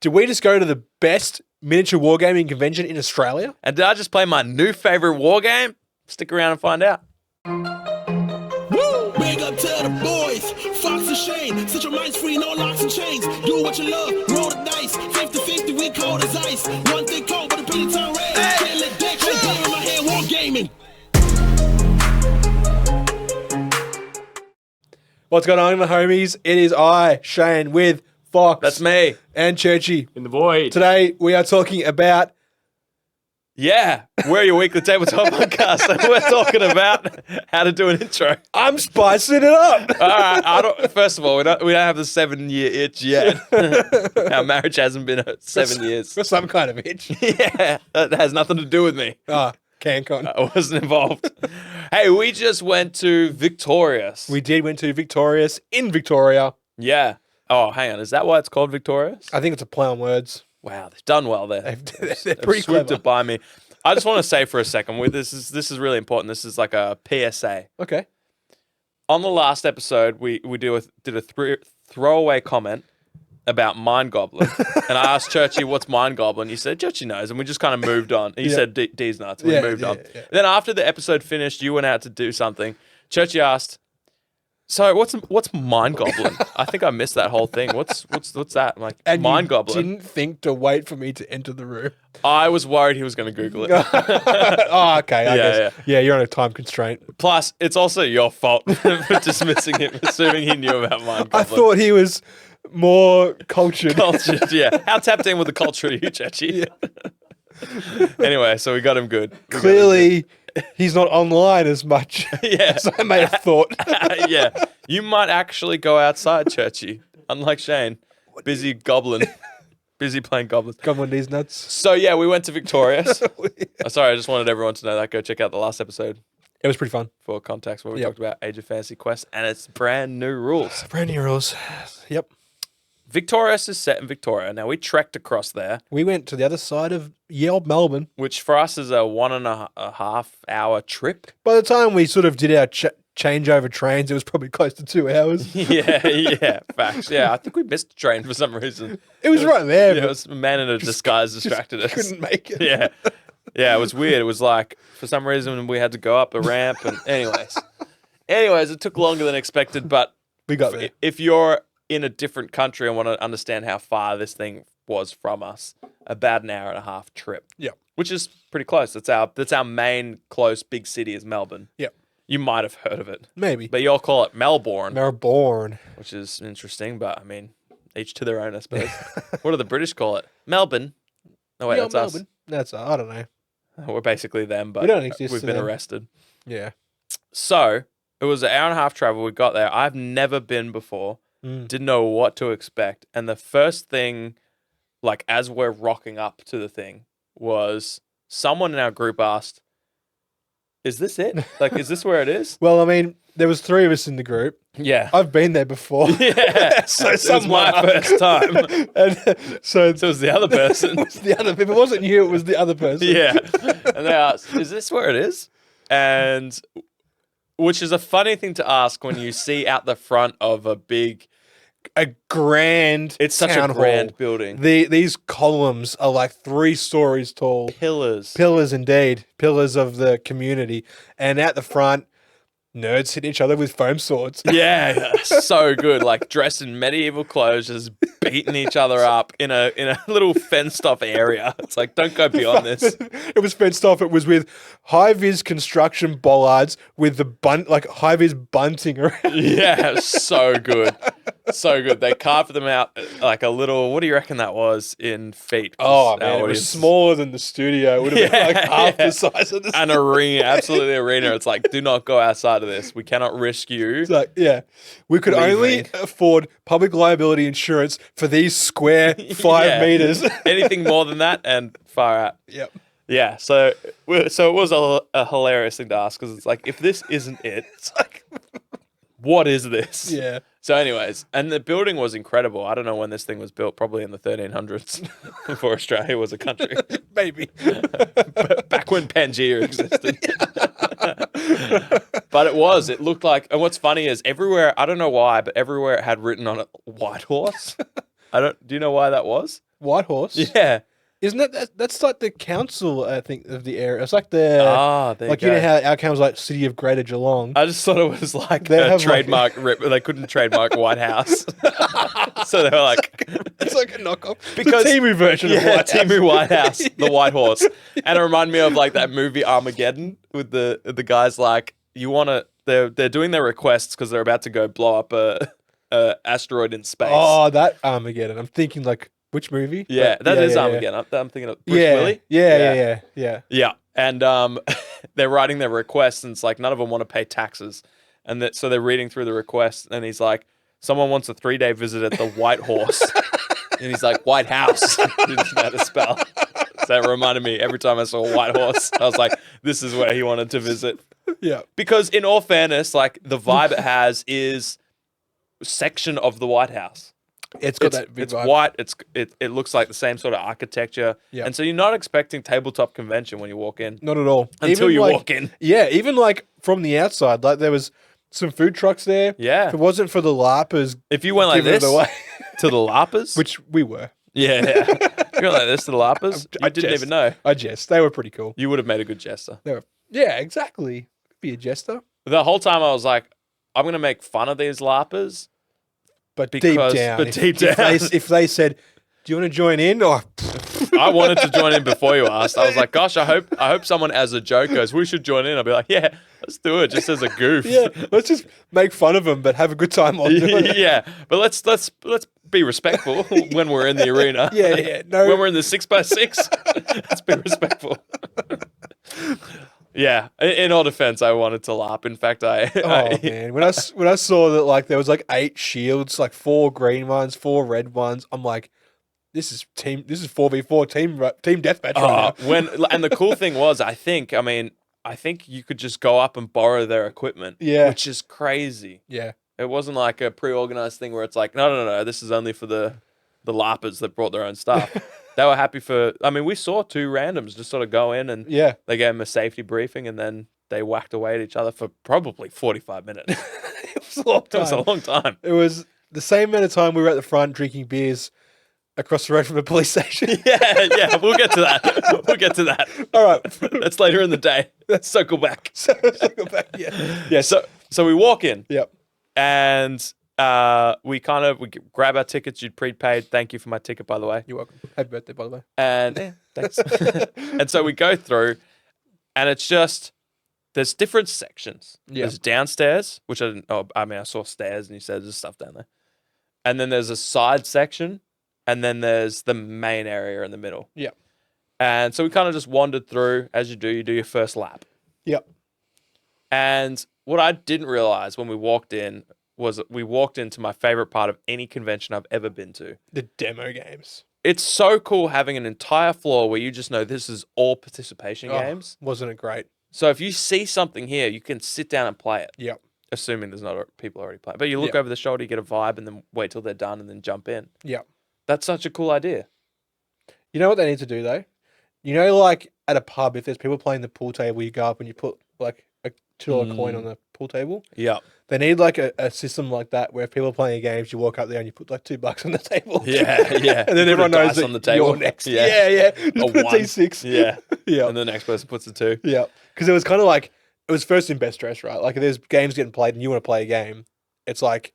Did we just go to the best miniature wargaming convention in Australia? And did I just play my new favorite war game? Stick around and find out. Woo! Big up to the boys, Fox and Shane. Set your minds free, no locks and chains. Do what you love, roll the dice. 50-50, we cold as ice. One thing cold, but a penny time red. Can't let that shit go in my head, war gaming. What's going on, my homies? It is I, Shane, with Fox. That's me. And Churchy. In the void. Today, we are talking about... Yeah, we're your weekly tabletop podcast. And we're talking about how to do an intro. I'm spicing it up. All right. First of all, we don't have the 7-year itch yet. Our marriage hasn't been 7 years. For some kind of itch. Yeah, that has nothing to do with me. CanCon. I wasn't involved. Hey, we just went to Victorious. We went to Victorious in Victoria. Yeah. Oh, hang on. Is that why it's called Victorious? I think it's a play on words. Wow, they've done well there. They're pretty swooped clever. it by me. I just want to say for a second, this is really important. This is like a PSA. Okay. On the last episode, we did a throwaway comment about Mind Goblin, and I asked Churchy, "What's Mind Goblin?" You said Churchy knows, and we just kind of moved on. And you said D's nuts. And we moved on. Yeah. Then after the episode finished, you went out to do something. Churchy asked, "So what's Mind Goblin?" I think I missed that whole thing. What's that? I'm like, And Mind you Goblin. didn't think to wait for me to enter the room. I was worried he was going to Google it. Oh, okay. I guess. Yeah, you're on a time constraint. Plus, it's also your fault for dismissing him, assuming he knew about Mind Goblin. I thought he was more cultured. Cultured, yeah. How tapped in with the culture are you, Chachi? Anyway, so we got him good. Clearly, he's not online as much as I may have thought. Yeah. You might actually go outside, Churchy. Unlike Shane. Busy goblin. Busy playing goblins. Come on, these nuts. So, yeah, we went to Victorious. Sorry, I just wanted everyone to know that. Go check out the last episode It was pretty fun. for context where we talked about Age of Fantasy Quest and its brand new rules. Brand new rules. Yep. Victorious is set in Victoria. Now, we trekked across there, We went to the other side of old Melbourne. which for us is a 1.5 hour trip. By the time we sort of did our changeover trains, it was probably close to 2 hours. Yeah, facts. Yeah, I think we missed the train for some reason. It was right there. Yeah, but it was a man in a disguise distracted us. couldn't make it. Yeah, it was weird. It was like, for some reason, we had to go up a ramp. And anyways, it took longer than expected. But We got there. if you're in a different country and want to understand how far this thing was from us, about 1.5 hour trip. Yep. Which is pretty close. That's our main close big city is Melbourne. Yep. You might have heard of it. Maybe. But you all call it Melbourne. Melbourne. Which is interesting, but I mean, each to their own, I suppose. What do the British call it? Melbourne. Oh, wait, that's Melbourne. That's I don't know. us. We're basically them, but We don't exist we've to been them. arrested. Yeah. So, it was 1.5 hour travel. We got there. I've never been before. Didn't know what to expect. And the first thing, like, as we're rocking up to the thing, was someone in our group asked, "Is this it? Like, is this where it is?" Well, I mean, there was 3 of us in the group. Yeah. I've been there before. Yeah. So it was someone my first time. And So it was the other person. it was if it wasn't you, it was the other person. Yeah. And they asked, "Is this where it is?" And which is a funny thing to ask when you see out the front of a grand it's such town a grand hall. building. These columns are like 3 stories tall. Pillars. Pillars indeed. Pillars of the community. And out the front, nerds hit each other with foam swords. Yeah, so good. Like dressed in medieval clothes, just beating each other up in a little fenced off area. It's like, don't go beyond this. It was fenced off. It was with high-vis construction bollards with the high-vis bunting around. Yeah, so good. So good. They carved them out like a little, what do you reckon that was in feet? Oh, man, it was smaller than the studio. It would have been like half the size of the An arena, absolutely arena. It's like, do not go outside of this. We cannot risk you. It's like, yeah, we could only afford public liability insurance for these square 5 Yeah. meters. Anything more than that and far out. Yep. Yeah, so it was a hilarious thing to ask because it's like, if this isn't it, It's like, what is this? yeah. So anyways, and the building was incredible. I don't know when this thing was built, probably in the 1300s before Australia was a country. Maybe. Back when Pangea existed. But it looked like, and what's funny is everywhere, I don't know why, but everywhere it had written on it, White Horse. Do you know why that was? Whitehorse. Yeah. Isn't that's like the council, I think, of the area. It's like the There like you go. know how our council's like City of Greater Geelong. I just thought it was like They a have, like- trademark. They couldn't trademark White House, so they were like, It's like a knockoff. Because- the Timu version of yeah, White House. Timu White House, the White Horse, and it reminded me of like that movie Armageddon with the guys like they're doing their requests because they're about to go blow up a asteroid in space. Oh, that Armageddon. I'm thinking like which movie? yeah, But- that is yeah. Armageddon. I'm thinking of Bruce Yeah. Willis. Yeah. Yeah, and they're writing their requests, and it's like none of them want to pay taxes, and so they're reading through the request, and he's like, someone wants a 3-day visit at the White Horse, and he's like, White House. He doesn't know how to spell. So it reminded me every time I saw a White Horse, I was like, this is where he wanted to visit. Yeah. Because in all fairness, like the vibe it has is section of the White House. It's got that big It's vibe. white. It looks like the same sort of architecture. Yeah. And so you're not expecting tabletop convention when you walk in. Not at all. Until Even, you like- walk in. Yeah, even like from the outside, like there was some food trucks there. Yeah. If it wasn't for the LARPers If you went like giving this it away, to the LARPers, which we were. yeah. You went like this to the LARPers, I you didn't jest. even know. I jest. They were pretty cool. You would have made a good jester. They were. Yeah, exactly. Be a jester. The whole time I was like, I'm going to make fun of these LARPers. But Because- deep down, but deep down. if they said, "Do you want to join in?" Or I wanted to join in before you asked. I was like, gosh, I hope someone as a joke goes, we should join in. I'll be like, yeah, let's do it just as a goof. yeah, let's just make fun of them, but have a good time while doing it. yeah. But let's be respectful when we're in the arena. Yeah. No, When we're in the 6x6, let's be respectful. Yeah, in all defense, I wanted to LARP. In fact, oh man, when I saw that like there was like 8 shields, like 4 green ones, 4 red ones, I'm like, this is 4v4 team deathmatch. Right now. And the cool thing was, I think you could just go up and borrow their equipment. Yeah. Which is crazy. Yeah, It wasn't like a pre-organized thing where it's like, no, this is only for the LARPers that brought their own stuff. They were happy for. I mean, we saw 2 randoms just sort of go in and yeah. they gave them a safety briefing and then they whacked away at each other for probably 45 minutes. It was a long It was a time. long time. It was the same amount of time we were at the front drinking beers across the road from a police station. Yeah, we'll get to that. We'll get to that. All right, That's later in the day. Let's circle back. so go back. Yeah. So we walk in Yep. and we grab our tickets. You'd prepaid. Thank you for my ticket, by the way. You're welcome. Happy birthday, by the way. And thanks. And so we go through, and it's just there's different sections. Yeah. There's downstairs, which I didn't. Oh, I mean, I saw stairs, and you said there's stuff down there. And then there's a side section, and then there's the main area in the middle. Yeah. And so we kind of just wandered through. As you do your first lap. Yep. And what I didn't realize when we walked in was that we walked into my favorite part of any convention I've ever been to. The demo games. It's so cool having an entire floor where you just know this is all participation games. Wasn't it great? So if you see something here, you can sit down and play it, Yep. assuming there's not people already playing. But you look Yeah. over the shoulder, you get a vibe, and then wait till they're done and then jump in. Yep. That's such a cool idea. You know what they need to do though? You know, like at a pub, if there's people playing the pool table, you go up and you put like a $2 coin on the pool table. Yeah. They need like a system like that where if people are playing games, you walk up there and you put like $2 on the table. Yeah. And then You put a everyone knows dice that on the table. you're next. Yeah. Yeah. Just A put a one. D6. Yeah. Yeah. And the next person puts a 2. Yeah. Because it was kind of like, it was first in best dress, right? Like if there's games getting played and you want to play a game, it's like,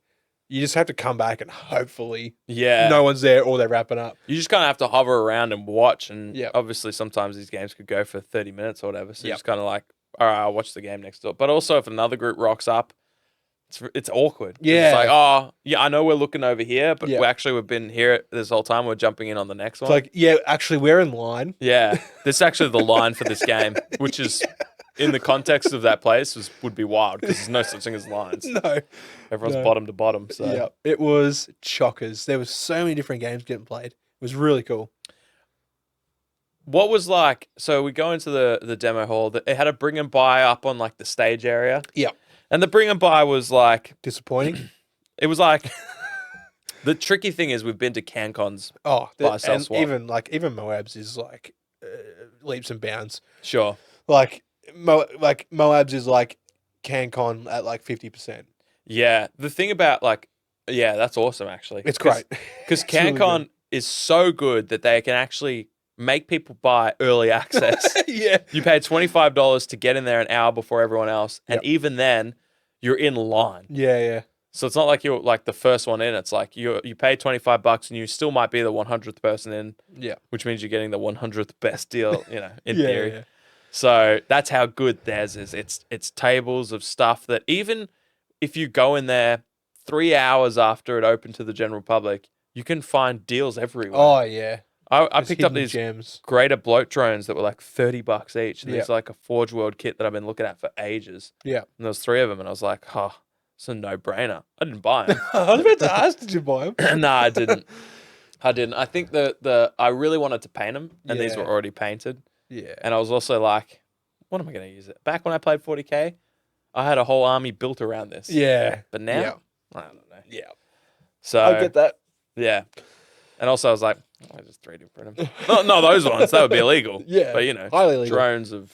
you just have to come back and hopefully Yeah. no one's there or they're wrapping up. You just kind of have to hover around and watch. And Yep. obviously, sometimes these games could go for 30 minutes or whatever. So you're Yep. just kind of like, all right, I'll watch the game next door. But also, if another group rocks up, it's awkward. Yeah. It's like, oh, yeah, I know we're looking over here, but Yeah. we've been here this whole time. We're jumping in on the next one. It's like, yeah, actually, we're in line. Yeah. This is actually the line for this game, which is in the context of that place would be wild because there's no such thing as lines. No. Everyone's No. bottom to bottom. So Yeah. It was chockers. There was so many different games getting played. It was really cool. what was like, so we go into the demo hall. It had a bring and buy up on like the stage area. Yeah. And the bring and buy was like, Disappointing. it was like, the tricky thing is we've been to CanCons. Oh, Buy, sell, and swap. even Moab's is like leaps and bounds. Sure. Like Moab's is like CanCon at like 50%. Yeah. The thing about like, yeah, that's awesome actually. It's great. Because It's really CanCon is so good that they can actually make people buy early access. Yeah. You pay $25 to get in there an hour before everyone else. And Yep. even then, you're in line. Yeah, yeah. So it's not like you're like the first one in. It's like you pay $25 and you still might be the 100th person in, Yeah. which means you're getting the 100th best deal, in Yeah, theory. yeah. So that's how good theirs is. It's tables of stuff that even if you go in there 3 hours after it opened to the general public, you can find deals everywhere. Oh, yeah. I There's picked up hidden these gems. greater bloat drones that were like $30 each. And Yeah. there's like a Forge World kit that I've been looking at for ages. Yeah. And there was 3 of them, and I was like, it's a no-brainer. I didn't buy them. I was about to ask, did you buy them? No, I didn't. I think I really wanted to paint them, and these Yeah. were already painted. Yeah. And I was also like, what am I going to use it? Back when I played 40K, I had a whole army built around this. Yeah. But now, Yeah. I don't know. Yeah. So I get that. yeah. And also I was like, I just 3D print them. No, those ones. That would be illegal. Yeah. But Highly illegal. drones of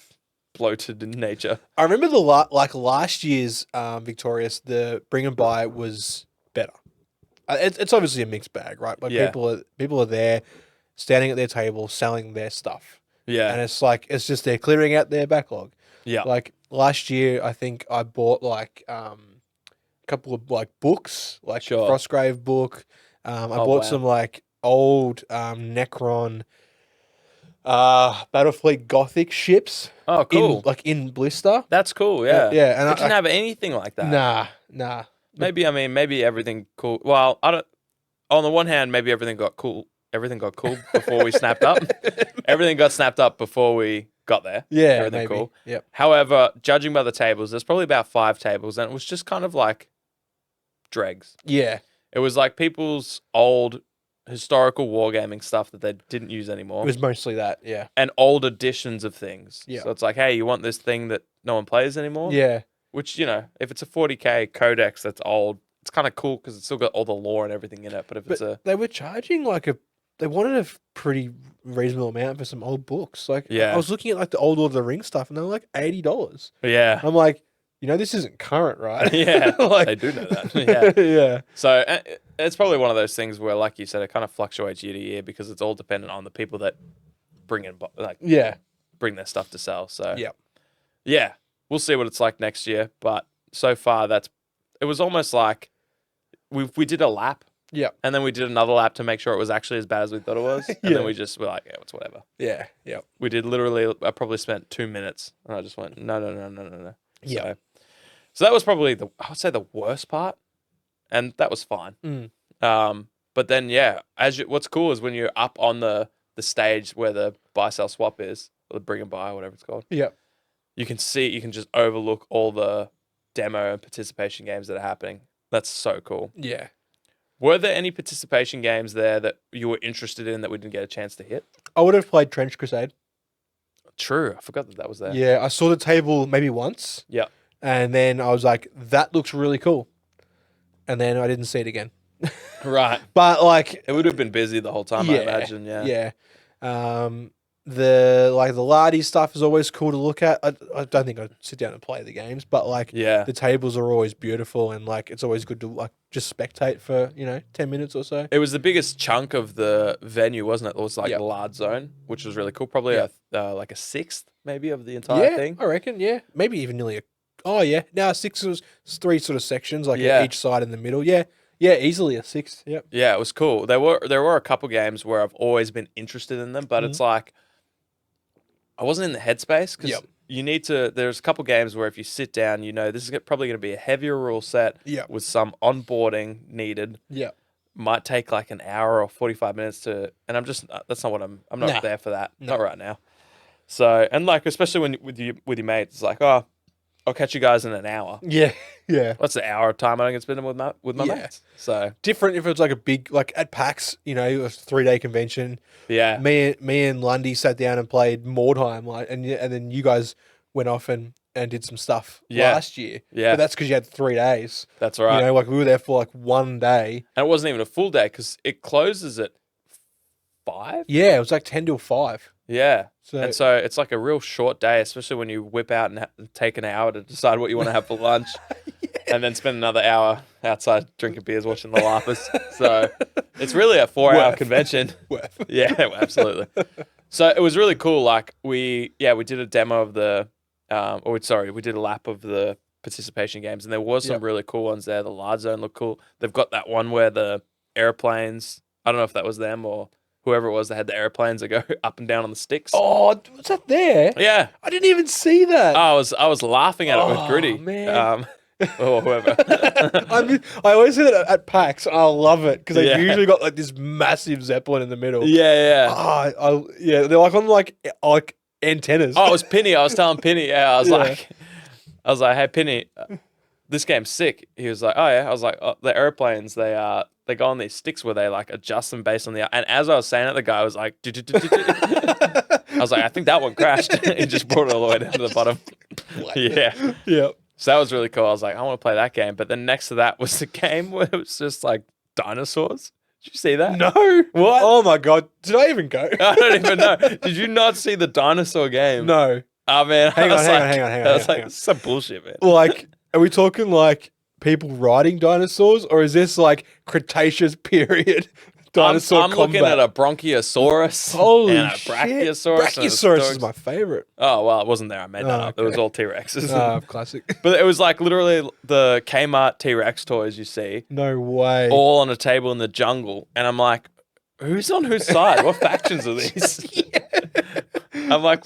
bloated in nature. I remember last year's Victorious, the bring and buy was better. It's obviously a mixed bag, right? Like Yeah. people are there, standing at their table, selling their stuff, Yeah. and it's just they're clearing out their backlog. Yeah. Like last year, I think I bought like a couple of like books, like Sure. Frostgrave book. I bought wow. some like old Necron Battlefleet Gothic ships. Oh, cool. in blister. That's cool. Yeah. Yeah, and I didn't have anything like that. Nah. Maybe everything cool. Well, I don't. On the one hand, maybe everything got cool. Everything got cool before we snapped up. Everything got snapped up before we got there. Yeah, Everything maybe. cool. Yep. However, judging by the tables, there's probably about 5 tables, and it was just kind of like dregs. Yeah. It was like people's old historical wargaming stuff that they didn't use anymore, It was mostly that. Yeah. and old editions of things. Yeah. So it's like, hey, you want this thing that no one plays anymore? Yeah. Which, if it's a 40K codex that's old, it's kind of cool because it's still got all the lore and everything in it. But if it's a They were charging they wanted a pretty reasonable amount for some old books. Like, Yeah. I was looking at like the old Lord of the Rings stuff, and they were like $80. yeah, I'm like, this isn't current, right? yeah, Like- they do know that. Yeah. Yeah. So it's probably one of those things where, like you said, it kind of fluctuates year to year because it's all dependent on the people that bring Yeah. bring their stuff to sell. So Yeah. yeah, we'll see what it's like next year. But so far, it was almost like we did a lap. Yeah. And then we did another lap to make sure it was actually as bad as we thought it was. And Yeah. then we just were like, yeah, it's whatever. Yeah. Yeah. We did literally, I probably spent 2 minutes and I just went, no. Yeah. So that was probably I would say the worst part. And that was fine. Mm. But then, yeah, what's cool is when you're up on the stage where the buy, sell, swap is, or the bring and buy, whatever it's called. Yeah. You can just overlook all the demo and participation games that are happening. That's so cool. Yeah. Were there any participation games there that you were interested in that we didn't get a chance to hit? I would have played Trench Crusade. True. I forgot that was there. Yeah. I saw the table maybe once. Yeah. And then I was like, that looks really cool. And then I didn't see it again. Right. But like, It would have been busy the whole time, I imagine. Yeah. Yeah. The Lardy stuff is always cool to look at. I don't think I'd sit down and play the games, but like Yeah. the tables are always beautiful, and like it's always good to like just spectate for 10 minutes or so. It was the biggest chunk of the venue, wasn't it? It was like Yeah. the large zone, which was really cool. Probably Yeah. like a sixth maybe of the entire Yeah, thing. I reckon. Yeah, maybe even nearly a. Oh yeah, now 6 was 3 sort of sections, like Yeah. each side in the middle. Yeah, yeah, easily a 6. Yep. Yeah, it was cool. There were a couple games where I've always been interested in them, but it's like I wasn't in the headspace because Yep. you need to. There's a couple games where if you sit down, this is probably going to be a heavier rule set Yep. with some onboarding needed. Yep. Might take like an hour or 45 minutes to, and I'm just that's not what I'm not Nah. there for that. No. Not right now. So and like especially when with your mates, it's like I'll catch you guys in an hour. Yeah, yeah. What's the hour of time I can spend with my Yeah. mates? So Different if it's like a big like at PAX, a 3-day convention. yeah, Me and Lundy sat down and played Mordheim, and then you guys went off and did some stuff Yeah. last year. Yeah. But that's because you had 3 days. that's right. Like we were there for like 1 day. And it wasn't even a full day because it closes at 5. Yeah, it was like 10 till 5. Yeah. So, And so it's like a real short day, especially when you whip out and take an hour to decide what you want to have for lunch. and then spend another hour outside drinking beers, watching the Laughers. So it's really a 4-hour convention. Yeah, absolutely. So it was really cool. Like we did a demo of the, we did a lap of the participation games, and there was some really cool ones there. The large zone looked cool. They've got that one where the airplanes, I don't know if that was them or whoever it was that had the airplanes that go up and down on the sticks. Oh, was that there? Yeah. I didn't even see that. I was laughing at it with Gritty. Man. Or whoever. I always see that at PAX. I love it because they've usually got like this massive Zeppelin in the middle. Yeah. They're like on like antennas. Oh, it was Penny. I was telling Penny. Yeah, I was like, hey, Penny, this game's sick. He was like, oh yeah. I was like, oh, the airplanes, they go on these sticks where they like adjust them based on the. And as I was saying it, the guy was like, I was like, I think that one crashed. He just brought it all the way down to the bottom. Yeah. So that was really cool. I was like, I want to play that game. But then next to that was the game where it was just like dinosaurs. Did you see that? No. What? Oh my God. Did I even go? I don't even know. Did you not see the dinosaur game? No. Oh man. Hang on. I was like, this is some bullshit, man. Like, are we talking like people riding dinosaurs, or is this like Cretaceous period dinosaur I'm looking combat? at a Bronchiosaurus Holy and a shit. Brachiosaurus. Brachiosaurus is my favorite. Oh, well, it wasn't there. I made that up. It was all T-Rexes. Classic. But it was like literally the Kmart T-Rex toys you see. No way. All on a table in the jungle. And I'm like, who's on whose side? What factions are these? I'm like,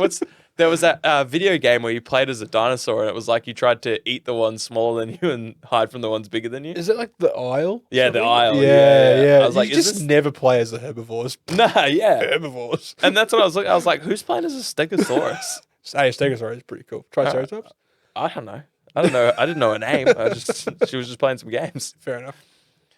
there was that video game where you played as a dinosaur, and it was like you tried to eat the ones smaller than you and hide from the ones bigger than you. Is it like the Isle? Yeah, the Isle. Yeah. I was like, you just never play as the herbivores. Nah, yeah. Herbivores. And that's what I was looking. I was like, who's playing as a Stegosaurus? Hey, Stegosaurus is pretty cool. Triceratops? I don't know. I didn't know her name. She was just playing some games. Fair enough.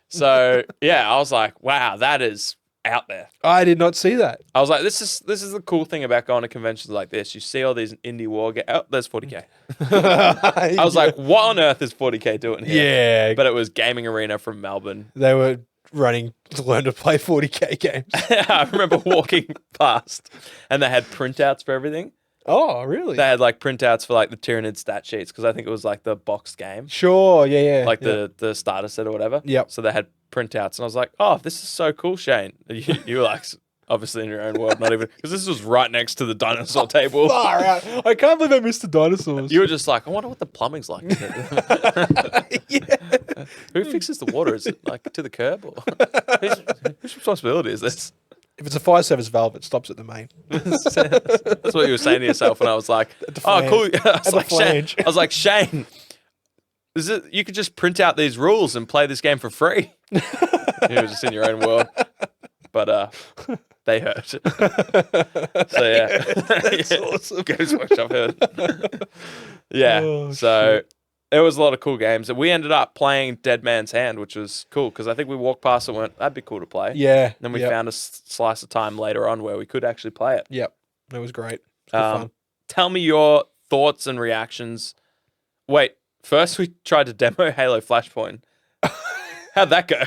So yeah, I was like, wow, that is out there. I did not see that. I was like, this is the cool thing about going to conventions like this. You see all these indie war games. Oh, there's 40K. I was like, what on earth is 40K doing here? Yeah. But it was Gaming Arena from Melbourne. They were running to learn to play 40K games. I remember walking past and they had printouts for everything. Oh, really? They had like printouts for like the Tyranid stat sheets because I think it was like the boxed game. Sure, yeah. Like the starter set or whatever. Yep. So they had printouts and I was like, oh, this is so cool, Shane. You were like, obviously in your own world, not even, because this was right next to the dinosaur table. Far out. I can't believe I missed the dinosaurs. You were just like, I wonder what the plumbing's like. Yeah. Who fixes the water? Is it like to the curb? Or whose responsibility is this? If it's a fire service valve, it stops at the main. That's what you were saying to yourself, and I was like, "Oh, cool." I was like, Shane, is it? You could just print out these rules and play this game for free. You were just in your own world, but they hurt. So yeah, That's awesome. Games Workshop hurt. Yeah, Oh, so. It was a lot of cool games. We ended up playing Dead Man's Hand, which was cool because I think we walked past and went, that'd be cool to play. Yeah. Then we found a slice of time later on where we could actually play it. Yep. It was great. It was fun. Tell me your thoughts and reactions. Wait, first we tried to demo Halo Flashpoint. How'd that go?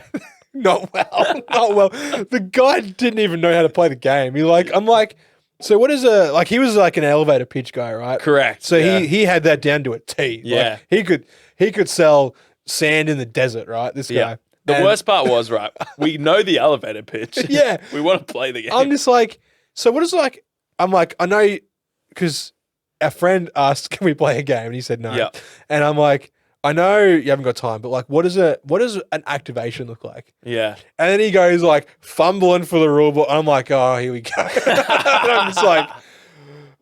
Not well. Not well. The guy didn't even know how to play the game. I'm like, so what is he was like an elevator pitch guy, right? Correct. So he had that down to a T. Yeah. Like, he could sell sand in the desert, right? This guy. The worst part was, right, we know the elevator pitch. Yeah. We want to play the game. I'm just like, so what is like, I'm like, I know, because our friend asked, can we play a game? And he said no. Yeah. And I'm like, I know you haven't got time, but like, what does an activation look like? Yeah. And then he goes like fumbling for the rule book. I'm like, oh, here we go. And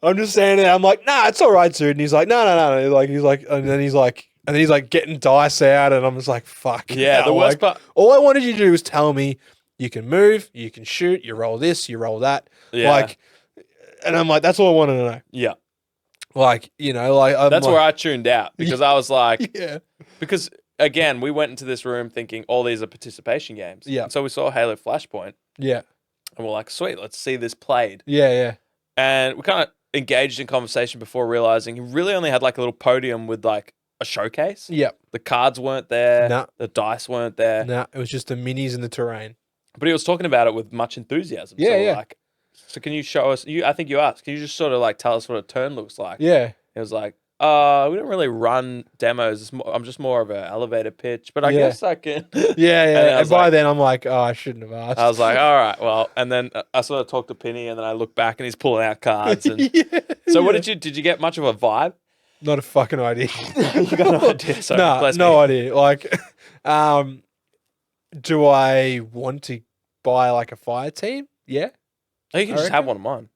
I'm just standing there. I'm like, nah, it's all right, dude. And he's like, no. And then he's like getting dice out, and I'm just like, fuck. Yeah. The worst part. All I wanted you to do was tell me you can move, you can shoot, you roll this, you roll that. Yeah. And I'm like, that's all I wanted to know. Yeah. That's where I tuned out because I was like, yeah. Because again, we went into this room thinking all these are participation games. Yeah. And so we saw Halo Flashpoint. Yeah. And we're like, sweet, let's see this played. Yeah. And we kind of engaged in conversation before realizing he really only had like a little podium with like a showcase. Yeah. The cards weren't there. No. The dice weren't there. No, it was just the minis in the terrain. But he was talking about it with much enthusiasm. Yeah, so we're yeah. like, so can you show us? I think you asked. Can you just sort of like tell us what a turn looks like? Yeah. It was like, We don't really run demos. I'm just more of an elevator pitch, but I Yeah. guess I can. Yeah. And by like, then, I'm like, oh, I shouldn't have asked. I was like, all right, well, and then I sort of talked to Penny, and then I look back, and he's pulling out cards. And so, what did you get much of a vibe? Not a fucking idea. You got no idea. Sorry, bless no me. idea. Like, do I want to buy like a fire team? Yeah. Oh, you can I just reckon. have one of mine.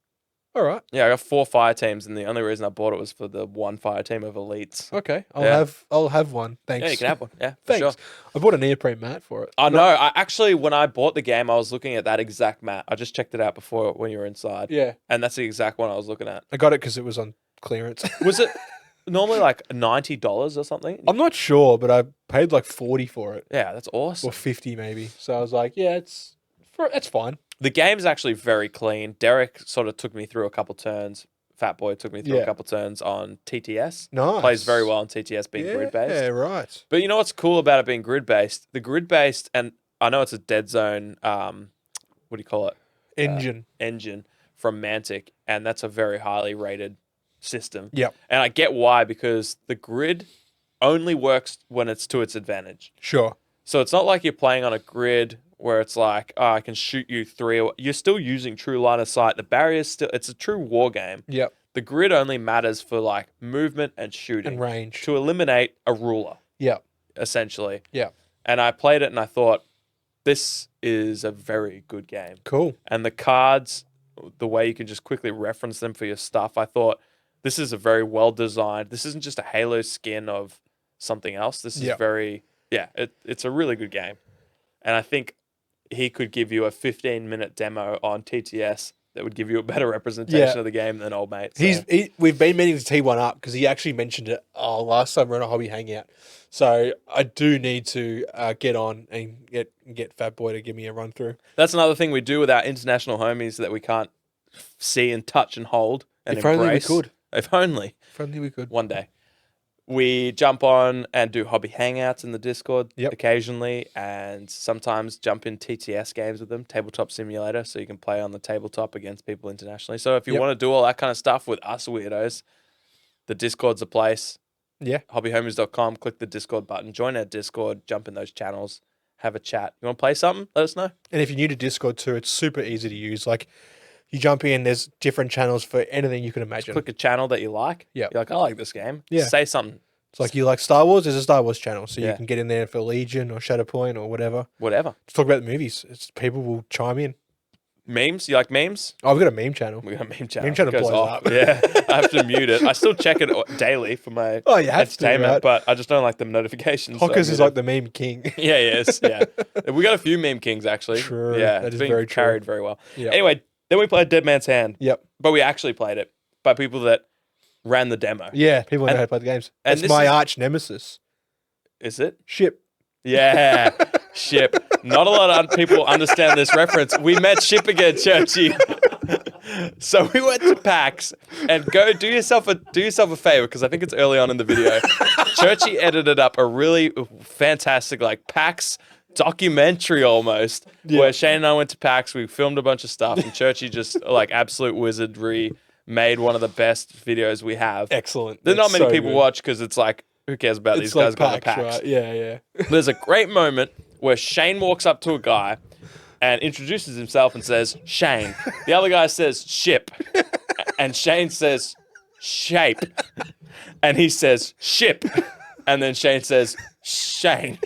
All right. Yeah, I got 4 fire teams, and the only reason I bought it was for the 1 fire team of elites. Okay. Yeah. I'll have one. Thanks. Yeah, you can have one. Yeah, for Thanks. sure. I bought a neoprene mat for it. I know. I actually, when I bought the game, I was looking at that exact mat. I just checked it out before when you were inside. Yeah. And that's the exact one I was looking at. I got it because it was on clearance. Was it normally like $90 or something? I'm not sure, but I paid like 40 for it, Yeah, that's awesome. or 50 maybe. So I was like, yeah, it's fine. The game's actually very clean. Derek sort of took me through a couple turns. Fat Boy took me through a couple turns on TTS. Nice. Plays very well on TTS being grid-based. Yeah, right. But you know what's cool about it being grid-based? The grid-based, and I know it's a Dead Zone, what do you call it? Engine from Mantic, and that's a very highly rated system. Yep. And I get why, because the grid only works when it's to its advantage. Sure. So it's not like you're playing on a grid where it's like, oh, I can shoot you 3. You're still using true line of sight. The barrier's still, it's a true war game. Yep. The grid only matters for like movement and shooting. And range. To eliminate a ruler, Yep. essentially. Yeah. And I played it and I thought, this is a very good game. Cool. And the cards, the way you can just quickly reference them for your stuff, I thought, this is a very well designed. This isn't just a Halo skin of something else. This is it's a really good game. And I think he could give you a 15-minute demo on TTS that would give you a better representation of the game than Old Mate. So. We've been meaning to tee one up because he actually mentioned it last time we were on a hobby hangout. So I do need to get on and get Fat Boy to give me a run through. That's another thing we do with our international homies that we can't see and touch and hold and If embrace. only we could. If only. If only we could. One day. We jump on and do hobby hangouts in the Discord occasionally, and sometimes jump in TTS games with them, Tabletop Simulator, so you can play on the tabletop against people internationally. So if you want to do all that kind of stuff with us weirdos, the Discord's a place. Yeah. Hobbyhomies.com, click the Discord button, join our Discord, jump in those channels, have a chat. You want to play something? Let us know. And if you're new to Discord too, it's super easy to use. Like, you jump in, there's different channels for anything you can imagine. Click a channel that you like. Yeah. You're like, I like this game. Yeah. Say something. It's like you like Star Wars, there's a Star Wars channel. So you Yeah. can get in there for Legion or Shatterpoint or whatever. Whatever. Let's talk about the movies. People will chime in. Memes? You like memes? Oh, we've got a meme channel. We got a meme channel. Meme channel It goes blows off. up. Yeah. I have to mute it. I still check it daily for my Oh, you have to, entertainment, right? but I just don't like the notifications. so I Hockers mute is it. like the meme king. Yeah, he is. Yeah. We got a few meme kings, actually. True. Yeah. That It's is been very true. carried very well. Yeah. Anyway, then we played Dead Man's Hand. Yep. But we actually played it by people that ran the demo. Yeah, people know And- how to play the games. and That's this my is- arch nemesis. Is it? Ship. Yeah. Ship. Not a lot of people understand this reference. We met Ship again, Churchy. So we went to PAX, and go do yourself a favor, because I think it's early on in the video. Churchy edited up a really fantastic like PAX documentary almost, where Shane and I went to PAX. We filmed a bunch of stuff, and Churchy just like absolute wizardry made one of the best videos we have. Excellent. That not That's many so people good. watch, because it's like, who cares about these It's guys like going to PAX, PAX? right? Yeah, yeah. There's a great moment where Shane walks up to a guy and introduces himself and says, Shane. The other guy says, Ship. And Shane says, Shape. And he says, Ship. And then Shane says, Shane.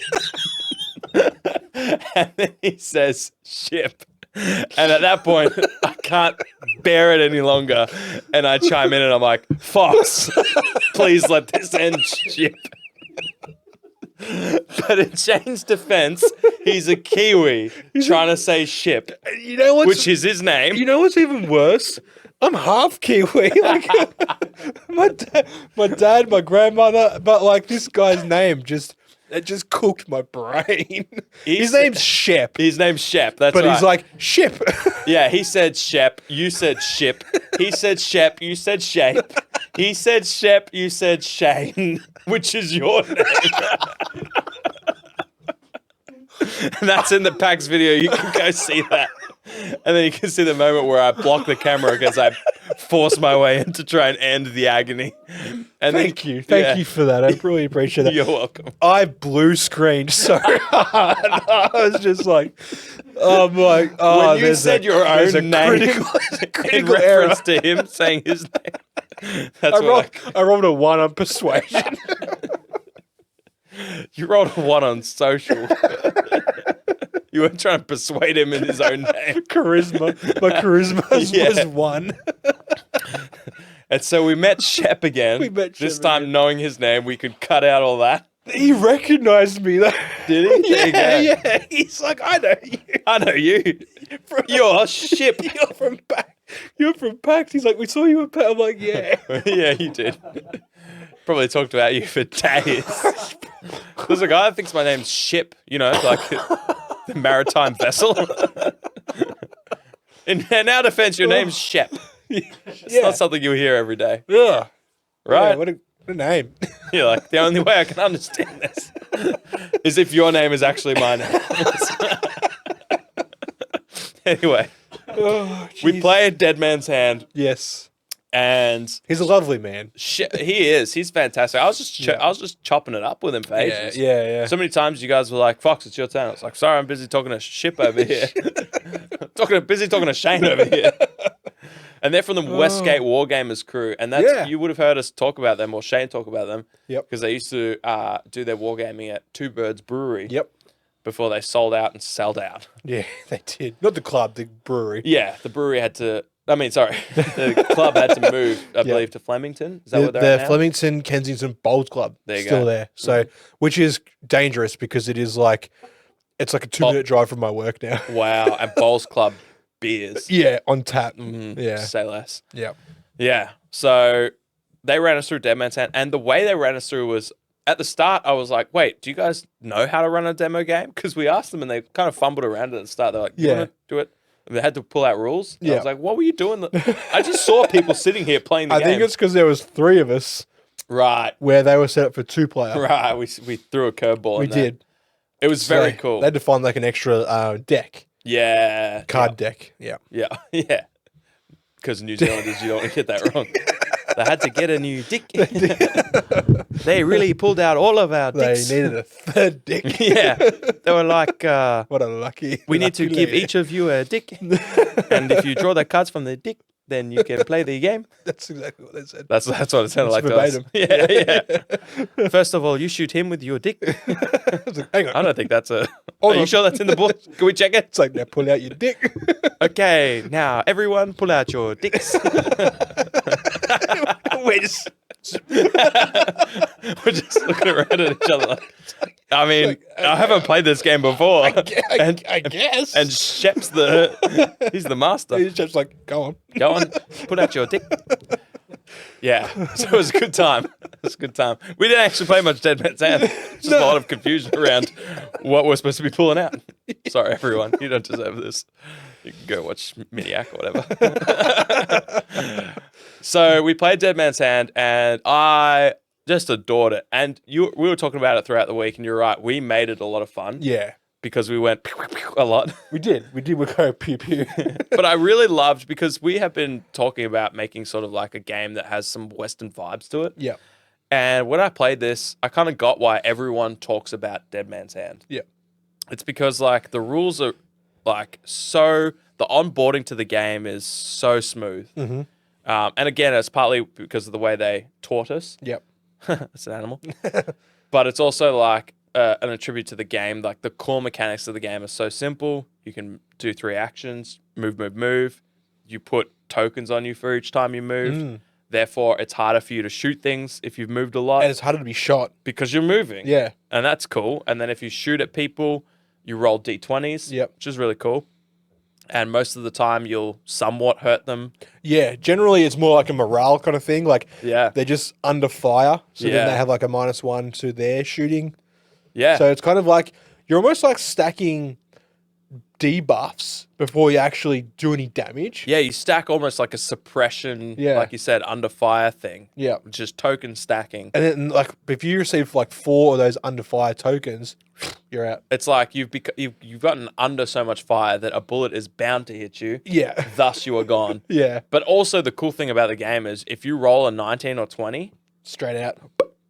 And then he says, Ship. And at that point, I can't bear it any longer. And I chime in and I'm like, Fox, please let this end, Ship. But in Shane's defense, he's a Kiwi trying to say ship, You know what's which is his name. You know what's even worse? I'm half Kiwi. Like, my dad, my grandmother, but like this guy's name just cooked my brain. His name's Shep, His name's Shep. That's but right. he's like Ship. Yeah, he said Shep. You said Ship. He said Shep. You said Shape. He said Shep. You said Shane, which is your name. And that's in the PAX video. You can go see that. And then you can see the moment where I block the camera because I force my way in to try and end the agony. And Thank you for that. I really appreciate that. You're welcome. I blue screened so hard. I was just like, oh my! Oh, When you said your there's own name critical, in critical error. reference to him saying his name, that's I rolled a 1 on persuasion. you rolled a 1 on social. You weren't trying to persuade him in his own name. Charisma. My charisma was 1. And so we met Shep again. This Shep time, again. knowing his name, we could cut out all that. He recognized me though. Did he? Yeah. He's like, I know you. I know you. You're Ship. You're from PAX. You're from PAX. He's like, we saw you at PAX. I'm like, yeah. Yeah, you did. Probably talked about you for days. There's a guy that thinks my name's Ship, you know, like the maritime vessel. In our defense, your name's Shep. It's not something you hear every day. Yeah. Right? Yeah, what a name. You're like, the only way I can understand this is if your name is actually my name. Anyway, we played Dead Man's Hand, Yes. and He's a lovely man. he is. He's fantastic. I was just chopping it up with him for ages. Yeah. So many times you guys were like, Fox, it's your turn. I was like, sorry, I'm busy talking to Ship over here. busy talking to Shane over here. And they're from the Westgate Wargamers crew. And that's you would have heard us talk about them, or Shane talk about them. Yep. Because they used to do their wargaming at Two Birds Brewery. Yep. Before they sold out and sold out. Yeah, they did. Not the club, the brewery. Yeah, the brewery had to... the club had to move, I believe, to Flemington. Is that where they're at The now? Flemington Kensington Bowls Club. There you still go. there. So, which is dangerous because it is like, it's like a 2-minute drive from my work now. Wow, and Bowls Club beers. Yeah, on tap. Mm-hmm. Yeah. Say less. Yeah. Yeah. So they ran us through Dead Man's Hand, and the way they ran us through was at the start. I was like, "Wait, do you guys know how to run a demo game?" Because we asked them, and they kind of fumbled around at the start. They're like, "You want to do it?" And they had to pull out rules. And I was like, "What were you doing?" I just saw people sitting here playing the game. I think it's because there was 3 of us. Right. Where they were set up for 2-player. Right. We threw a curveball. We did. It was very cool. They had to find like an extra deck. Yeah. Card deck. Yeah. Yeah. Yeah. Because New Zealanders, you don't want to get that wrong. They had to get a new dick. They really pulled out all of our dicks. They needed a 3rd dick. Yeah. They were like, what a lucky. we need to give each of you a dick. And if you draw the cards from the dick, then you can play the game. That's exactly what they said. That's what it sounded like verbatim. to us. Yeah. First of all, you shoot him with your dick. Hang on. I don't think that's a... Hold Are you on. sure that's in the book? Can we check it? It's like, now pull out your dick. Okay, now everyone pull out your dicks. Wait a second. We're just looking around at each other. I mean, I haven't played this game before. I guess. And Shep's he's the master. He's just like, go on. Go on, put out your dick. Yeah, so it was a good time. It was a good time. We didn't actually play much Dead Man's Hand. Just a lot of confusion around what we're supposed to be pulling out. Sorry, everyone. You don't deserve this. You can go watch Miniac or whatever. So we played Dead Man's Hand, and I just adored it. And we were talking about it throughout the week, and you're right. We made it a lot of fun. Yeah. Because we went pew, pew, pew a lot. We did. We go pew pew. But I really loved, because we have been talking about making sort of like a game that has some Western vibes to it. Yeah. And when I played this, I kind of got why everyone talks about Dead Man's Hand. Yeah. It's because like the rules are like the onboarding to the game is so smooth. Mm-hmm. And again, it's partly because of the way they taught us. Yep. It's an animal. But it's also like an attribute to the game. Like the core mechanics of the game are so simple. You can do 3 actions, move. You put tokens on you for each time you move. Therefore, it's harder for you to shoot things if you've moved a lot. And it's harder to be shot. Because you're moving. Yeah. And that's cool. And then if you shoot at people, you roll d20s, which is really cool. And most of the time, you'll somewhat hurt them. Yeah. Generally, it's more like a morale kind of thing. Like, they're just under fire. So then they have like a -1 to their shooting. Yeah. So it's kind of like, you're almost like stacking debuffs before you actually do any damage. Yeah, you stack almost like a suppression, like you said, under fire thing. Yeah. Which is token stacking. And then, like, if you receive like 4 of those under fire tokens, you're out. It's like you've gotten under so much fire that a bullet is bound to hit you. Yeah. Thus, you are gone. Yeah. But also, the cool thing about the game is if you roll a 19 or 20, Straight out.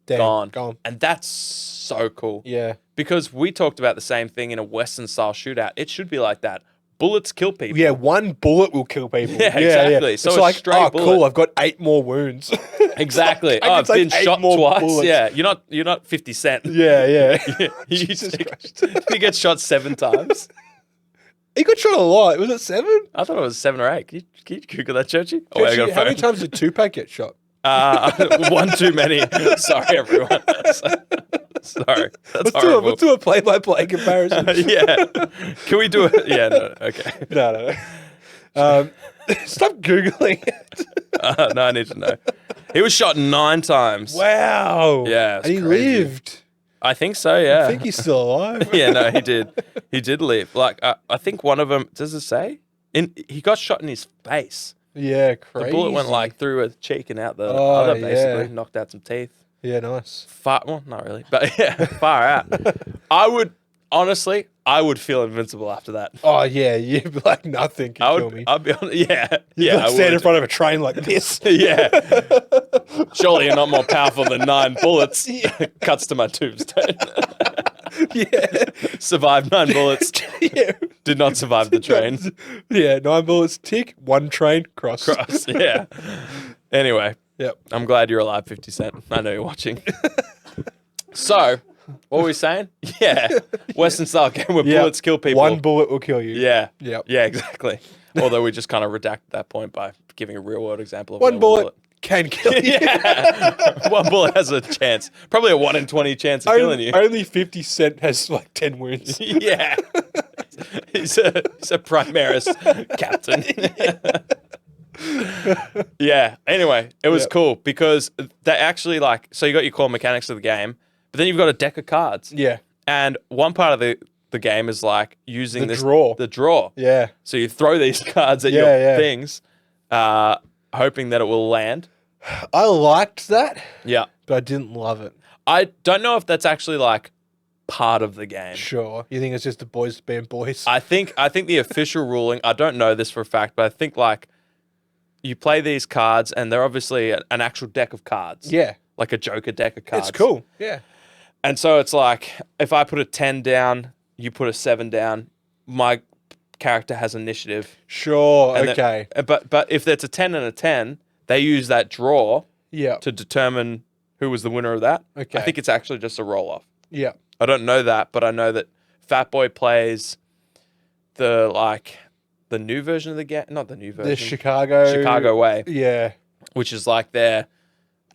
Damn, gone. Gone. And that's so cool. Yeah. Because we talked about the same thing in a Western style shootout. It should be like that. Bullets kill people. Yeah, one bullet will kill people. Yeah, exactly. So it's a like, straight oh, bullet. cool, I've got 8 more wounds. Exactly. I Oh, I've can take been 8 shot more twice. bullets. Yeah, you're not 50 Cent. Yeah. you, Jesus Christ. he gets shot 7 times. He got shot a lot. Was it 7? I thought it was 7 or 8. Can you Google that, Churchy? Oh, wait, I got a How many phone. times did Tupac get shot? One too many. Sorry, everyone. Sorry. That's horrible. Let's do a play-by-play comparison. Yeah. Can we do it? Yeah, no. Okay. No. Stop Googling it. No, I need to know. He was shot 9 times. Wow. Yeah, it's And he crazy. lived. I think so, yeah. I think he's still alive. Yeah, no, he did. He did live. Like, I think one of them, does it say? He got shot in his face. Yeah, crazy. The bullet went like through a cheek and out the Oh, other, basically. yeah. Knocked out some teeth. Yeah, nice. Well, not really. But yeah, far out. I would feel invincible after that. Oh, yeah, you'd be like, nothing can kill me. I'd be honest. Yeah. You'd Yeah. like stand in front of a train like this. Yeah. Surely you're not more powerful than 9 bullets. Cuts to my tombstone. Yeah. Survived 9 bullets. Yeah. Did not survive the train. Yeah, 9 bullets, tick, 1 train, cross. Yeah. Anyway, Yep. I'm glad you're alive, 50 Cent. I know you're watching. So, what were we saying? Yeah. Western style game where Yep. bullets kill people. 1 bullet will kill you. Yeah. Yep. Yeah, exactly. Although we just kind of redacted that point by giving a real world example of 1 where bullet can kill you. Yeah. 1 bullet has a chance. Probably a 1 in 20 chance of killing you. Only 50 Cent has like 10 wounds. Yeah. He's a Primaris captain. Yeah. Anyway, it was Yep. cool because they actually so you got your core mechanics of the game, but then you've got a deck of cards. Yeah. And one part of the game is like using The the draw. Yeah. So you throw these cards at Yeah, your yeah. things, hoping that it will land. I liked that, Yeah. but I didn't love it. I don't know if that's actually like part of the game. Sure. You think it's just the boys being boys? I think the official ruling, I don't know this for a fact, but I think like you play these cards and they're obviously an actual deck of cards. Yeah. Like a Joker deck of cards. It's cool. Yeah. And so it's like if I put a 10 down, you put a 7 down, my character has initiative. Sure. And Okay. But if it's a 10 and a 10, they use that draw Yeah. to determine who was the winner of that. Okay. I think it's actually just a roll off. Yeah. I don't know that, but I know that Fat Boy plays the new version of the game, not the new version. The Chicago way, Yeah. which is like their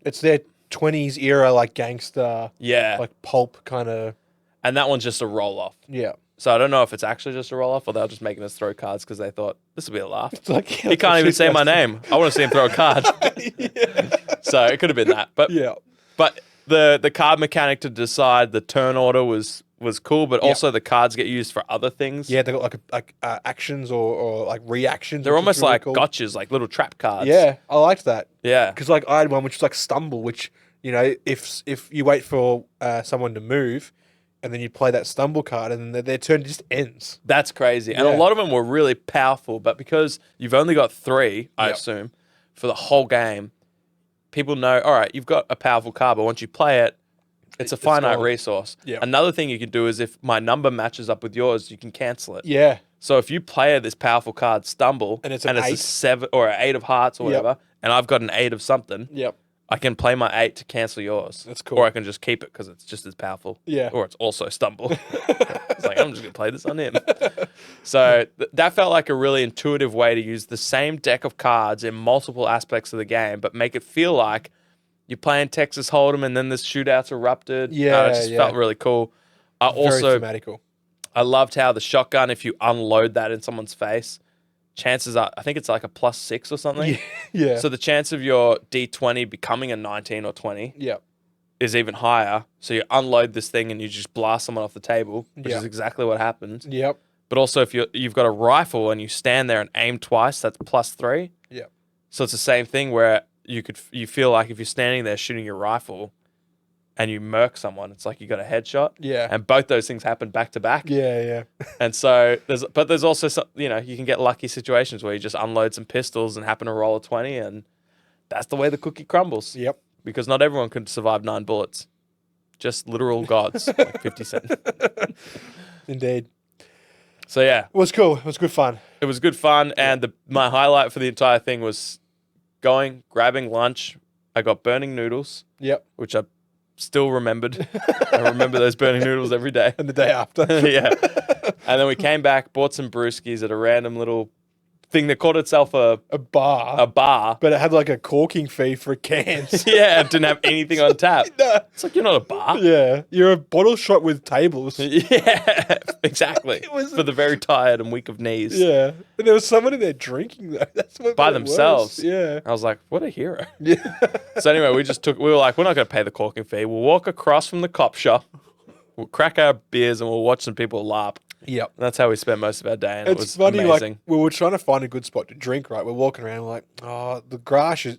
It's their 20s era, like gangster, yeah, like pulp kind of. and that one's just a roll off. Yeah. So I don't know if it's actually just a roll off or they're just making us throw cards because they thought this will be a laugh. It's like He can't even say my name. I want to see him throw a card. So it could have been that, but Yeah. But the card mechanic to decide the turn order was cool, but also the cards get used for other things. Yeah, they got like actions or like reactions. They're which is almost really like cool. gotchas, like little trap cards. Yeah, I liked that Yeah. because like I had one which was like stumble, which if you wait for someone to move, and then you play that stumble card, and then their turn just ends. That's crazy. And a Yeah. lot of them were really powerful, but because you've only got 3, I Yep. assume, for the whole game, people know, all right, you've got a powerful card, but once you play it, it's a finite gone. resource. Yep. Another thing you can do is if my number matches up with yours, you can cancel it. Yeah, So if you play this powerful card, stumble, And it's an 8. a 7 or an 8 of hearts or Yep. whatever, and I've got an 8 of something, yep, I can play my 8 to cancel yours. That's cool. Or I can just keep it because it's just as powerful. Yeah. Or it's also stumble. It's like, I'm just going to play this on him. So that felt like a really intuitive way to use the same deck of cards in multiple aspects of the game, but make it feel like you're playing Texas Hold'em and then this shootout's erupted. Yeah, It just yeah. felt really cool. I very also, thematical. I loved how the shotgun, if you unload that in someone's face, chances are, I think it's like a +6 or something. Yeah, So the chance of your D20 becoming a 19 or 20 yeah, is even higher. So you unload this thing and you just blast someone off the table, which Yeah. is exactly what happened. yep, But also if you've got a rifle and you stand there and aim twice, that's +3. yep. So it's the same thing where you feel like if you're standing there shooting your rifle and you murk someone, it's like you got a headshot. Yeah. And both those things happen back to back. Yeah. And so there's also some, you can get lucky situations where you just unload some pistols and happen to roll a 20 and that's the way the cookie crumbles. Yep. because not everyone could survive 9 bullets. Just literal gods, like 50 Cent. Indeed. So yeah, It was cool. It was good fun. it was good fun, and my highlight for the entire thing was grabbing lunch. I got burning noodles, Yep. which I still remembered. I remember those burning noodles every day. And the day after. Yeah. And then we came back, bought some brewskis at a random little thing that called itself a bar. bar. But it had like a corking fee for cans. Yeah, it didn't have anything on tap. No. It's like, you're not a bar. Yeah. You're a bottle shop with tables. Yeah, exactly. It was- For the very tired and weak of knees. Yeah. And there was someone in there drinking though. That's what By made it worse. themselves. Yeah. I was like, what a hero. Yeah. So anyway, we were like, we're not going to pay the corking fee. We'll walk across from the cop shop. We'll crack our beers and we'll watch some people LARP. Yep. And that's how we spent most of our day. And it was It's funny, amazing. like we were trying to find a good spot to drink, right? We're walking around, we're like, oh, the grass is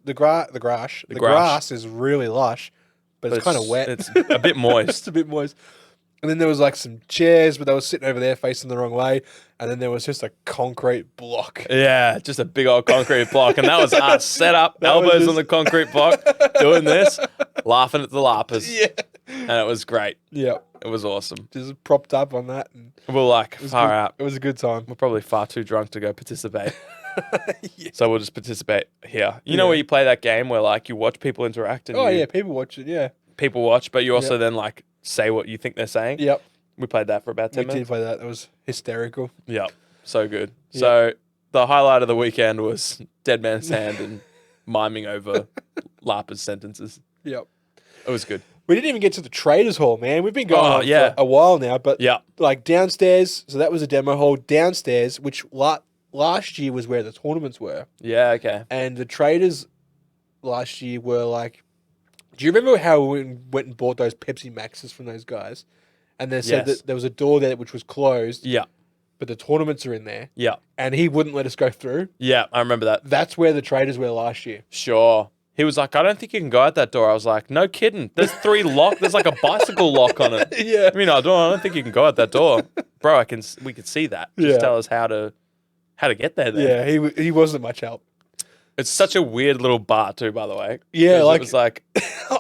really lush, but it's kind of wet. It's a bit moist. It's a bit moist. And then there was like some chairs, but they were sitting over there facing the wrong way. And then there was just a concrete block. Yeah, just a big old concrete block. And that was us set up, That was elbows just- on the concrete block, doing this, laughing at the LARPers. Yeah. And it was great. Yeah. It was awesome. Just propped up on that. And We were like, it was far good. out. It was a good time. We're probably far too drunk to go participate. Yeah. So we'll just participate here. You know Yeah. where you play that game where like you watch people interact and Oh, you- yeah. People watch it. Yeah. people watch, but you also Yep. then like say what you think they're saying. Yep. We played that for about 10 We did minutes. play that. It was hysterical. Yep. So good. Yep. So the highlight of the weekend was Dead Man's Hand and miming over LARPers' sentences. Yep. It was good. We didn't even get to the Traders Hall, man. We've been going on yeah. for a while now, but Yeah. like downstairs, so that was a demo hall. Downstairs, which last year was where the tournaments were, Yeah, okay. and the Traders last year were like, do you remember how we went and bought those Pepsi Maxes from those guys? And they said Yes. that there was a door there which was closed, Yeah. but the tournaments are in there, Yeah. and he wouldn't let us go through. Yeah, I remember that. That's where the Traders were last year. Sure. He was like, I don't think you can go out that door. I was like, no kidding. There's 3 lock. There's like a bicycle lock on it. Yeah. I mean, I don't think you can go out that door. Bro, we could see that. Just Yeah. tell us how to get there then. Yeah, he wasn't much help. It's such a weird little bar too, by the way. Yeah, 'Cause like- it was like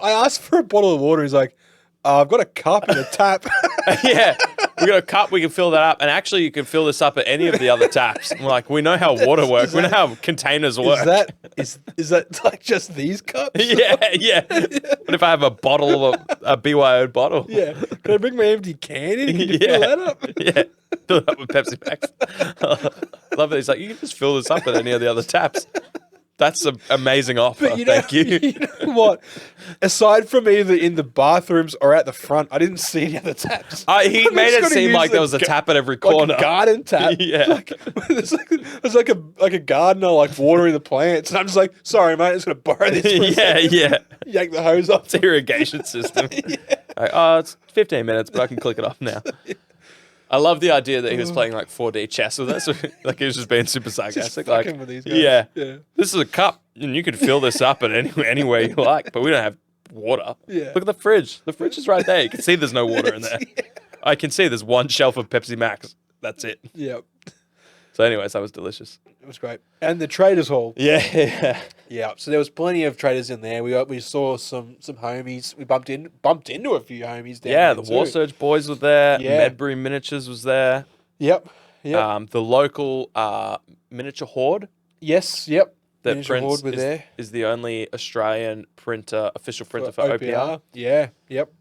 I asked for a bottle of water. He's like, I've got a cup and a tap. yeah, we got a cup, we can fill that up. And actually you can fill this up at any of the other taps. And we're like, we know how water works. We know how containers work. Is that like just these cups? yeah, yeah. What if I have a bottle of a BYO bottle? Yeah. Can I bring my empty can in? Can you Yeah. fill that up? Yeah. Fill it up with Pepsi Max. Love it. He's like, you can just fill this up at any of the other taps. That's an amazing offer. But you know, Thank you. You know what? Aside from either in the bathrooms or at the front, I didn't see any other taps. He I'm made just it gonna seem use like the there was a ga- tap at every Like corner. a garden tap. Yeah. There's like a gardener like watering the plants, and I'm just like, sorry, mate, I'm just gonna borrow this. For a yeah, second." yeah. Yank the hose off. It's an irrigation system. Like, oh, it's 15 minutes, but I can click it off now. I love the idea that he was playing like 4D chess with us. Like he was just being super sarcastic. Like, fucking with these guys. yeah, Yeah. this is a cup, and you can fill this up at anywhere you like, but we don't have water. Yeah. Look at the fridge. The fridge is right there. You can see there's no water in there. I can see there's one shelf of Pepsi Max. That's it. Yeah. So, anyways, that was delicious. It was great. And the Traders Hall. Yeah. Yeah, so there was plenty of traders in there. We saw some homies. We bumped into a few homies down Yeah, there the War too. Surge boys were there. Yeah. Medbury Miniatures was there. Yep. Yep. The local miniature horde Yes. Yep. that Miniature prints Horde were there. is the only Australian official printer for OPR. Yeah. Yep.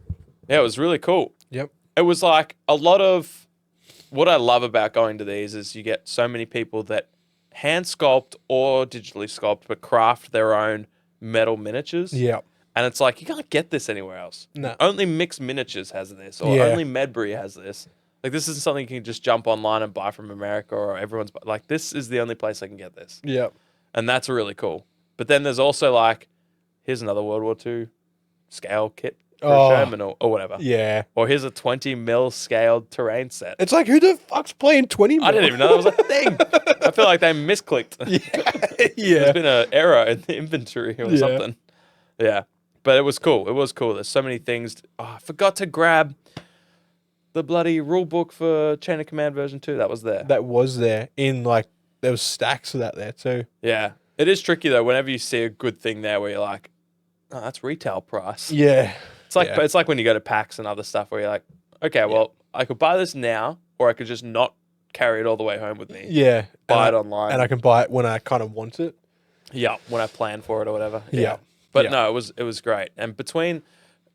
Yeah, it was really cool. Yep. It was like a lot of what I love about going to these is you get so many people that hand sculpt or digitally sculpt, but craft their own metal miniatures. Yep. And it's like, you can't get this anywhere else. No. Only Mixed Miniatures has this, or Yeah. only Medbury has this. Like, this isn't something you can just jump online and buy from America, or everyone's like, this is the only place I can get this. Yep. And that's really cool. But then there's also like, here's another World War II scale kit for Oh. a Sherman or whatever. Yeah. Or here's a 20 mil scaled terrain set. It's like, who the fuck's playing 20 I didn't even know that was a thing. I feel like they misclicked. Yeah. There's been an error in the inventory or Yeah. something. Yeah. But it was cool. It was cool. There's so many things. Oh, I forgot to grab the bloody rule book for Chain of Command version 2. That was there. That was there in like, there was stacks of that there too. Yeah. It is tricky though, whenever you see a good thing there where you're like, oh, that's retail price. Yeah. It's like when you go to PAX and other stuff where you're like, okay, well, I could buy this now, or I could just not carry it all the way home with me. Yeah. Buy it online. And I can buy it when I kind of want it. Yeah, when I plan for it or whatever. Yeah. But Yeah. no, it was great. And between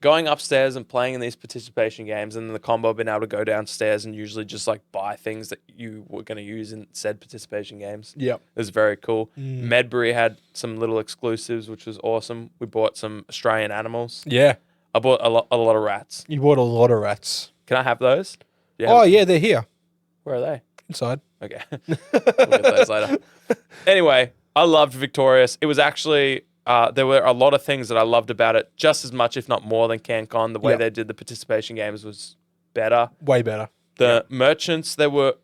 going upstairs and playing in these participation games and then the combo of being able to go downstairs and usually just like buy things that you were going to use in said participation games. Yep. It was very cool. Medbury had some little exclusives, which was awesome. We bought some Australian animals. Yeah. I bought a lot of rats. You bought a lot of rats. Can I have those? Yeah. Oh, yeah, they're here. Where are they? Inside. Okay. We'll get those later. Anyway, I loved Victorious. It was actually, there were a lot of things that I loved about it, just as much, if not more, than CanCon. The way they did the participation games was better. Way better. The merchants, there were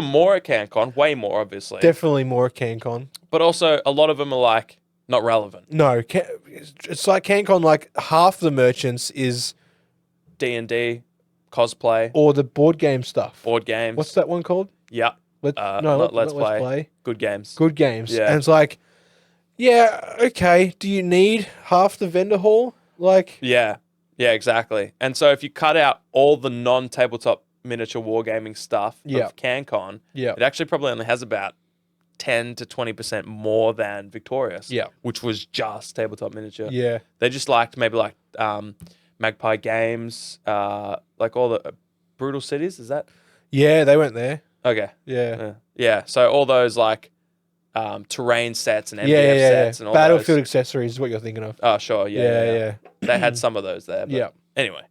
more at CanCon, way more, obviously. Definitely more at CanCon. But also, a lot of them are like, not relevant. No, it's like CanCon, like half the merchants is... D&D, cosplay, Or the board game stuff. board games. What's that one called? Yeah. Let's Let's Play. Good games. Good games. Yeah. And it's like, yeah, okay. Do you need half the vendor hall? Like, Yeah. Yeah, exactly. And so if you cut out all the non-tabletop miniature wargaming stuff Yeah. of CanCon, Yeah. it actually probably only has about 10 to 20% more than Victorious, Yeah. which was just tabletop miniature. yeah, They just liked maybe like Magpie Games, like all the Brutal Cities, is that? yeah, they went there. Okay. Yeah. Yeah. So all those like terrain sets and MDF Yeah. sets and all Battlefield those. accessories is what you're thinking of. Oh, sure. Yeah. They had some of those there. But Yeah. Anyway.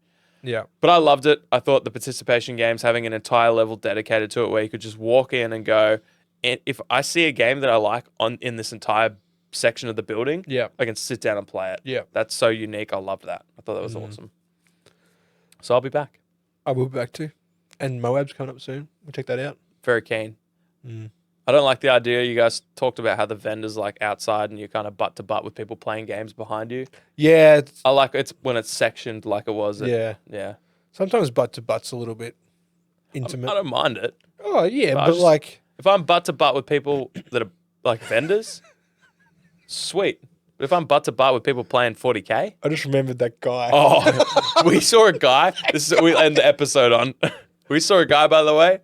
Yeah. But I loved it. I thought the participation games having an entire level dedicated to it where you could just walk in and go, and if I see a game that I like in this entire section of the building, Yeah. I can sit down and play it. Yeah. That's so unique. I loved that. I thought that was awesome. So I'll be back. I will be back too. And Moab's coming up soon. We'll check that out. Very keen. I don't like the idea. You guys talked about how the vendors like outside and you're kind of butt to butt with people playing games behind you. Yeah. I like it's when it's sectioned like it was. Yeah. Yeah. Sometimes butt to butt's a little bit I intimate. don't mind it. Oh, yeah. I But just- like, If I'm butt to butt with people that are like vendors, sweet. But if I'm butt to butt with people playing 40K, I just remembered that guy. oh, we saw a guy. This is we end the episode on. We saw a guy, by the way,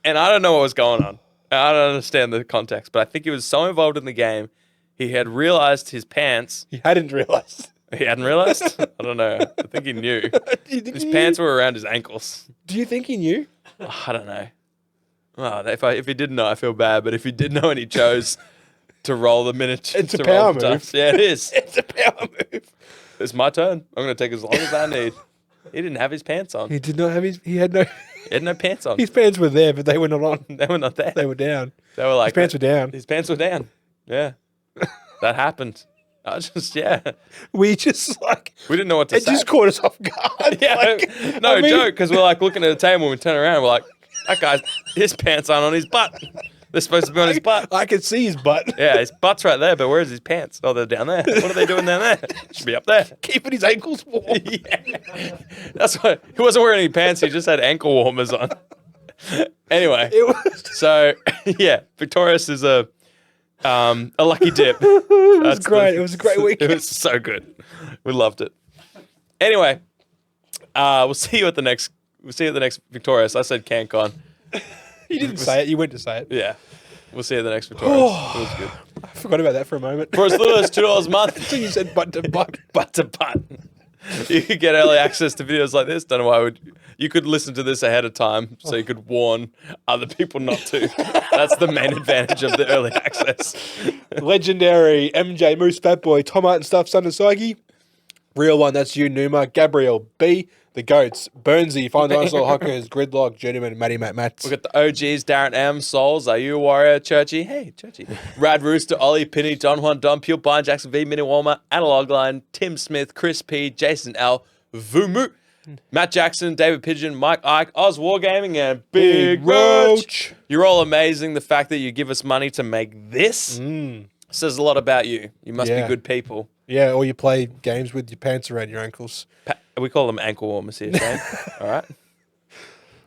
and I don't know what was going on. I don't understand the context, but I think he was so involved in the game, he had realized his pants. He hadn't realized. He hadn't realized. I don't know. I think he knew. His pants were around his ankles. Do you think he knew? I don't know. Oh, if he didn't know, I feel bad. But if he did know and he chose to roll the minute, It's a to roll power the move. dice. Yeah, it is. It's a power move. It's my turn. I'm going to take as long as I need. He didn't have his pants on. He did not have he had no, He had no pants on. his pants were there, but they were not on. They were not there. They were down. They were like His pants were down. His pants were down. Yeah, that happened. I just We just like, we didn't know what to it say. just caught us off guard. Yeah, Like, no I mean- joke. Because we're like looking at the table and we turn around. And we're like, that guy's his pants aren't on his butt. They're supposed to be on his butt. I could see his butt. Yeah, his butt's right there, but where's his pants? Oh, they're down there. What are they doing down there? Should be up there. Keeping his ankles warm. Yeah. That's why he wasn't wearing any pants. He just had ankle warmers on. Anyway, It was. so yeah, Victorious is a lucky dip. It was great. It was a great It weekend. was so good. We loved it. Anyway, we'll see you at the next. We'll see you at the next Victorious. I said CanCon. You didn't say it. You went to say it. Yeah, we'll see you at the next Victorious. It was good. I forgot about that for a moment. For as little as $2 a month. So you said butt to butt. Butt to butt. You could get early access to videos like this. Don't know why you could listen to this ahead of time so you could warn other people not to. That's the main advantage of the early access. Legendary MJ Moose Fat Boy Tom Art and Stuff Sunasagi. Real one, that's you, Numa. Gabriel B. The Goats. Burnsy, Fine Dinosaur Hockers, Gridlock, Journeyman, Matty Matt Mats. We've got the OGs, Darren M, Souls, Are You a Warrior, Churchy, hey, Churchy, Rad Rooster, Ollie, Penny, Don Juan, Don, Pure Bind, Jackson V, Mini Walmer, Analog Line, Tim Smith, Chris P, Jason L, Vumu, Matt Jackson, David Pigeon, Mike Ike, Oz Wargaming, and Big Roach. You're all amazing. The fact that you give us money to make this says a lot about you. You must be Yeah. good people. Yeah, or you play games with your pants around your ankles. We call them ankle warmers here, Shane. All right?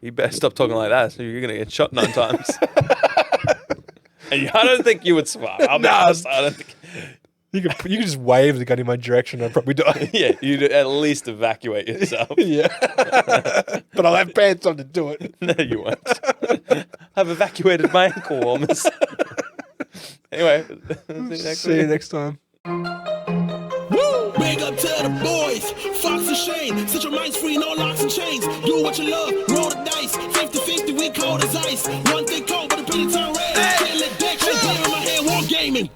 You better stop talking like that, so you're going to get shot 9 times. And I don't think you would survive. I'll be honest. I don't think. You could just wave the gun in my direction. I'd probably die. Yeah, you'd at least evacuate yourself. Yeah. But I'll have pants on to do it. No, you won't. I've evacuated my ankle warmers. Anyway, See you next time. Big up to the boys, Fox and Shane. Set your minds free, no locks and chains. Do what you love, roll the dice. 50-50, we cold as ice. One thing cold, but the penny turn red. Can't let that shit in my head, war gaming.